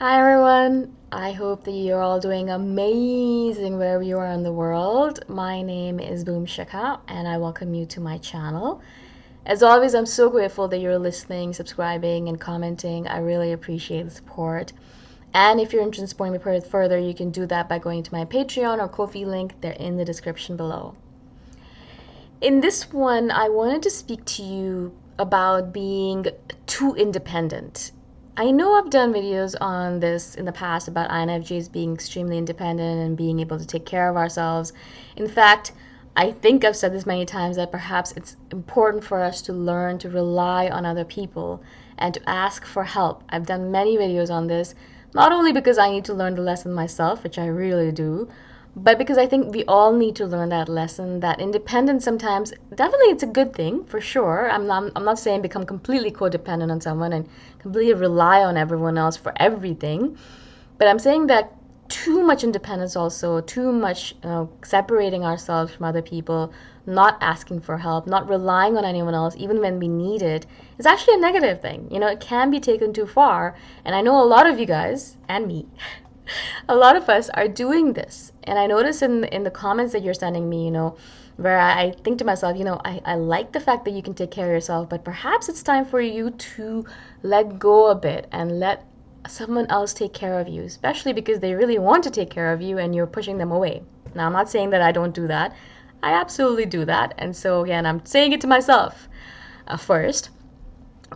Hi everyone, I hope that you're all doing amazing wherever you are in the world. My name is Shikha and I welcome you to my channel. As always, I'm so grateful that you're listening, subscribing, and commenting. I really appreciate the support. And if you're interested in supporting me further, you can do that by going to my Patreon or Ko-fi link. They're in the description below. In this one, I wanted to speak to you about being too independent. I know I've done videos on this in the past about INFJs being extremely independent and being able to take care of ourselves. In fact, I think I've said this many times that perhaps it's important for us to learn to rely on other people and to ask for help. I've done many videos on this, not only because I need to learn the lesson myself, which I really do, but because I think we all need to learn that lesson that independence sometimes, definitely it's a good thing for sure. I'm not saying become completely codependent on someone and completely rely on everyone else for everything. But I'm saying that too much independence also, too much separating ourselves from other people, not asking for help, not relying on anyone else, even when we need it, is actually a negative thing. It can be taken too far. And I know a lot of you guys, and me, a lot of us are doing this. And I notice in the comments that you're sending me, where I think to myself, I like the fact that you can take care of yourself, but perhaps it's time for you to let go a bit and let someone else take care of you, especially because they really want to take care of you and you're pushing them away. Now, I'm not saying that I don't do that. I absolutely do that. And so, again, I'm saying it to myself first.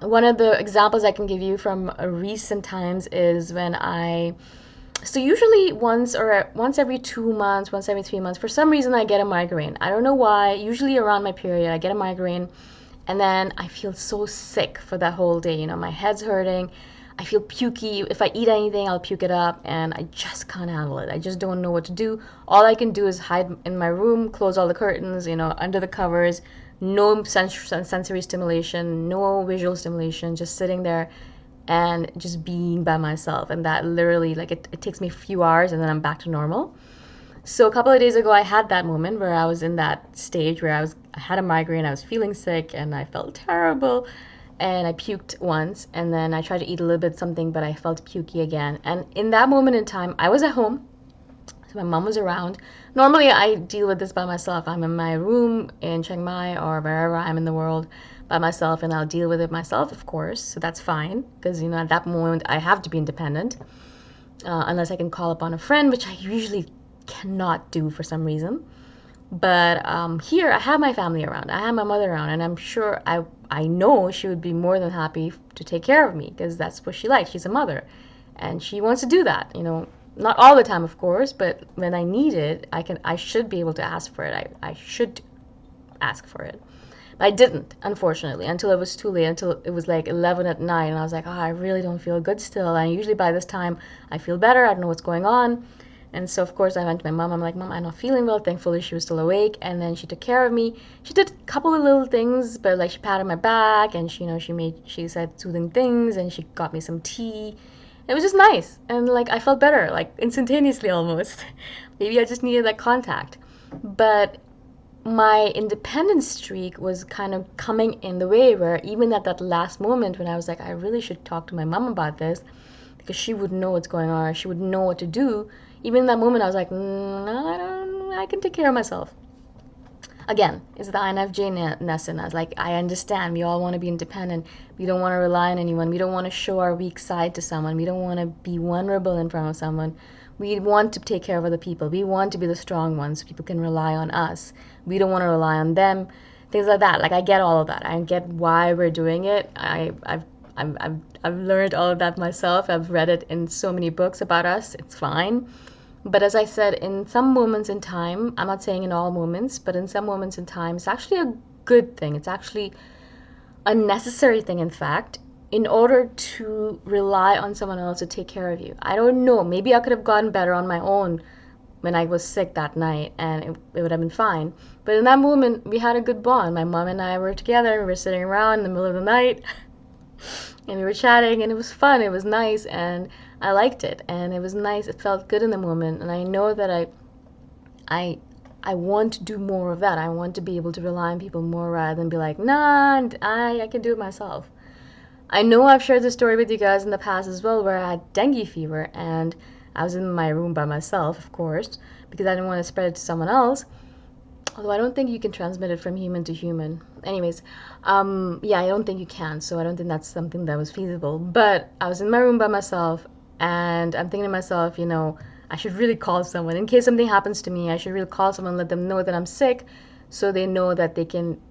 One of the examples I can give you from recent times is when so usually once every 2 months, once every 3 months, for some reason I get a migraine. I don't know why. Usually around my period, I get a migraine, and then I feel so sick for that whole day. My head's hurting. I feel pukey. If I eat anything, I'll puke it up, and I just can't handle it. I just don't know what to do. All I can do is hide in my room, close all the curtains, under the covers, no sensory stimulation, no visual stimulation, just sitting there and just being by myself. And that literally, like, it takes me a few hours and then I'm back to normal. So a couple of days ago, I had that moment where I was in that stage where I had a migraine, I was feeling sick, and I felt terrible. And I puked once, and then I tried to eat a little bit something, but I felt pukey again. And in that moment in time, I was at home, so my mom was around. Normally, I deal with this by myself. I'm in my room in Chiang Mai or wherever I'm in the world by myself, and I'll deal with it myself, of course. So that's fine, because at that moment, I have to be independent, unless I can call upon a friend, which I usually cannot do for some reason. But here, I have my family around. I have my mother around, and I'm sure I know she would be more than happy to take care of me because that's what she likes. She's a mother, and she wants to do that. Not all the time, of course, but when I need it, I should be able to ask for it. I should ask for it. But I didn't, unfortunately, until it was too late, until it was like 11 at night, and I was like, I really don't feel good still. And usually by this time, I feel better. I don't know what's going on. And so, of course, I went to my mom. I'm like, Mom, I'm not feeling well. Thankfully, she was still awake. And then she took care of me. She did a couple of little things, but like she patted my back and she said soothing things and she got me some tea. It was just nice. And like I felt better, like instantaneously almost. Maybe I just needed that contact. But my independence streak was kind of coming in the way where even at that last moment when I was like, I really should talk to my mom about this because she would know what's going on, she would know what to do. Even in that moment, I was like, no, I can take care of myself. Again, it's the INFJ-ness in us. Like, I understand we all want to be independent. We don't want to rely on anyone. We don't want to show our weak side to someone. We don't want to be vulnerable in front of someone. We want to take care of other people. We want to be the strong ones. People can rely on us. We don't want to rely on them. Things like that. Like, I get all of that. I get why we're doing it. I've learned all of that myself. I've read it in so many books about us. It's fine. But as I said, in some moments in time, I'm not saying in all moments, but in some moments in time, it's actually a good thing. It's actually a necessary thing, in fact, in order to rely on someone else to take care of you. I don't know. Maybe I could have gotten better on my own when I was sick that night and it would have been fine. But in that moment, we had a good bond. My mom and I were together. We were sitting around in the middle of the night and we were chatting and it was fun. It was nice and I liked it and it was nice. It felt good in the moment, and I know that I want to do more of that. I want to be able to rely on people more rather than be like, nah, I can do it myself. I know I've shared this story with you guys in the past as well, where I had dengue fever and I was in my room by myself, of course, because I didn't want to spread it to someone else. Although I don't think you can transmit it from human to human. Anyways, yeah, I don't think you can, so I don't think that's something that was feasible. But I was in my room by myself, and I'm thinking to myself, I should really call someone. In case something happens to me, I should really call someone, let them know that I'm sick, so they know that they can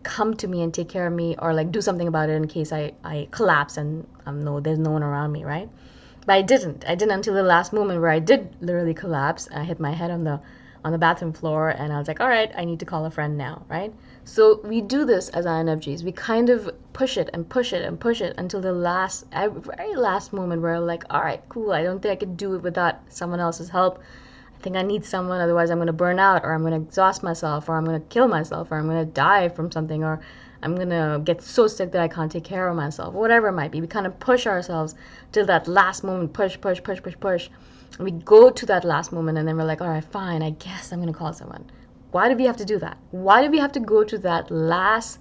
come to me and take care of me, or like do something about it in case I collapse and no, there's no one around me, right? But I didn't. I didn't until the last moment where I did literally collapse. I hit my head on the bathroom floor, and I was like, all right, I need to call a friend now, right? So we do this as INFJs. We kind of push it and push it and push it until the very last moment where we're like, all right, cool. I don't think I could do it without someone else's help. I think I need someone, otherwise I'm going to burn out, or I'm going to exhaust myself, or I'm going to kill myself, or I'm going to die from something, or I'm going to get so sick that I can't take care of myself, whatever it might be. We kind of push ourselves till that last moment, push, push, push, push, push. And we go to that last moment, and then we're like, all right, fine, I guess I'm going to call someone. Why do we have to do that? Why do we have to go to that last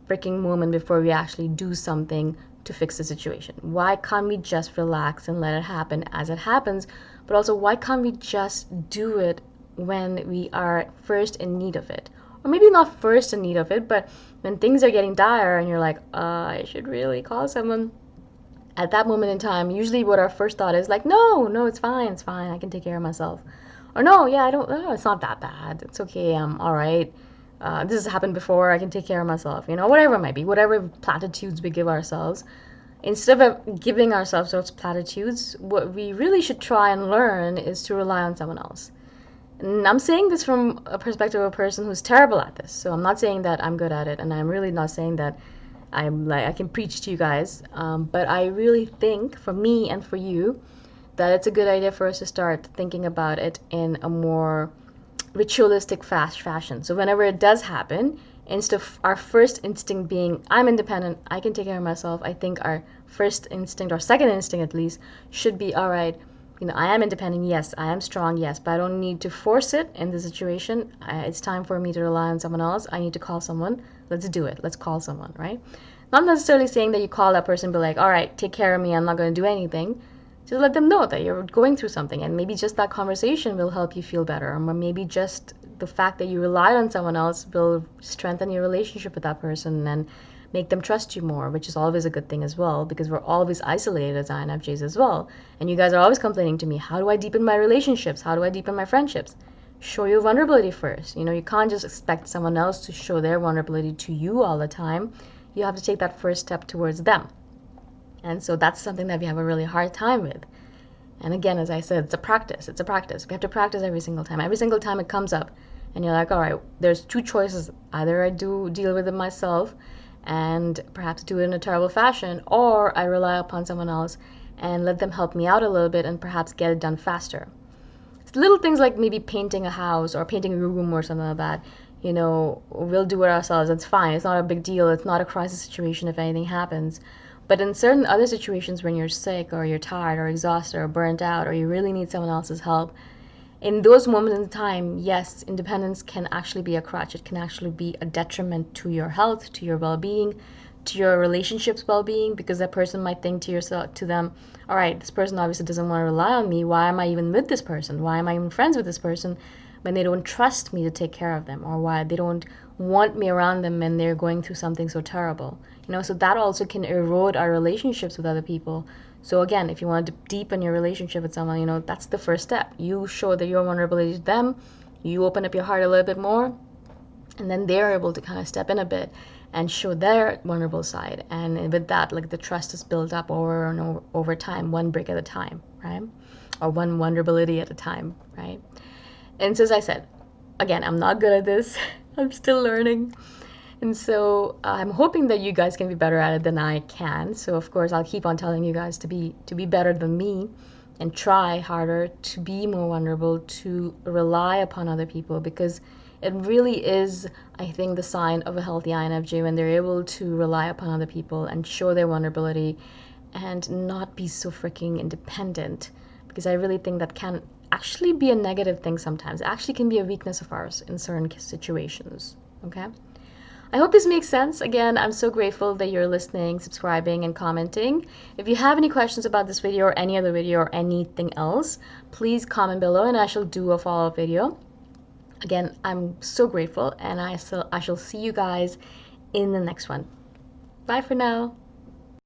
freaking moment before we actually do something to fix the situation? Why can't we just relax and let it happen as it happens? But also, why can't we just do it when we are first in need of it? Or maybe not first in need of it, but when things are getting dire and you're like, I should really call someone. At that moment in time, usually what our first thought is like, no, it's fine, I can take care of myself. Or no, yeah, I don't, no, it's not that bad. It's okay, I'm all right. This has happened before, I can take care of myself. Whatever it might be, whatever platitudes we give ourselves. Instead of giving ourselves those platitudes, what we really should try and learn is to rely on someone else. And I'm saying this from a perspective of a person who's terrible at this. So I'm not saying that I'm good at it, and I'm really not saying that I'm like I can preach to you guys. But I really think for me and for you that it's a good idea for us to start thinking about it in a more ritualistic fast fashion. So whenever it does happen, instead of our first instinct being I'm independent, I can take care of myself, I think our first instinct, or second instinct at least, should be all right, I am independent, yes, I am strong, yes, but I don't need to force it in the situation. It's time for me to rely on someone else. I need to call someone. Let's do it. Let's call someone, right? Not necessarily saying that you call that person and be like, all right, take care of me, I'm not going to do anything. Just let them know that you're going through something, and maybe just that conversation will help you feel better, or maybe just the fact that you relied on someone else will strengthen your relationship with that person and make them trust you more, which is always a good thing as well, because we're always isolated as INFJs as well. And you guys are always complaining to me, how do I deepen my relationships? How do I deepen my friendships? Show your vulnerability first. You can't just expect someone else to show their vulnerability to you all the time. You have to take that first step towards them. And so that's something that we have a really hard time with. And again, as I said, it's a practice. It's a practice. We have to practice every single time. Every single time it comes up, and you're like, all right, there's two choices. Either I do deal with it myself and perhaps do it in a terrible fashion, or I rely upon someone else and let them help me out a little bit and perhaps get it done faster. It's little things like maybe painting a house or painting a room or something like that. We'll do it ourselves. It's fine. It's not a big deal. It's not a crisis situation if anything happens. But in certain other situations, when you're sick or you're tired or exhausted or burnt out or you really need someone else's help, in those moments in time, yes, independence can actually be a crutch. It can actually be a detriment to your health, to your well-being, to your relationships' well-being, because that person might think to them, all right, this person obviously doesn't want to rely on me. Why am I even with this person? Why am I even friends with this person when they don't trust me to take care of them, or why they don't want me around them when they're going through something so terrible? So that also can erode our relationships with other people. So again, if you want to deepen your relationship with someone, that's the first step. You show that you're vulnerable to them, you open up your heart a little bit more, and then they're able to kind of step in a bit and show their vulnerable side. And with that, like, the trust is built up over time, one brick at a time, right? Or one vulnerability at a time, right? And so as I said, again, I'm not good at this. I'm still learning. And so I'm hoping that you guys can be better at it than I can. So of course I'll keep on telling you guys to be better than me and try harder to be more vulnerable, to rely upon other people, because it really is, I think, the sign of a healthy INFJ when they're able to rely upon other people and show their vulnerability and not be so freaking independent, because I really think that can actually be a negative thing sometimes. It actually can be a weakness of ours in certain situations, okay? I hope this makes sense. Again, I'm so grateful that you're listening, subscribing, and commenting. If you have any questions about this video or any other video or anything else, please comment below and I shall do a follow-up video. Again, I'm so grateful, and I shall see you guys in the next one. Bye for now.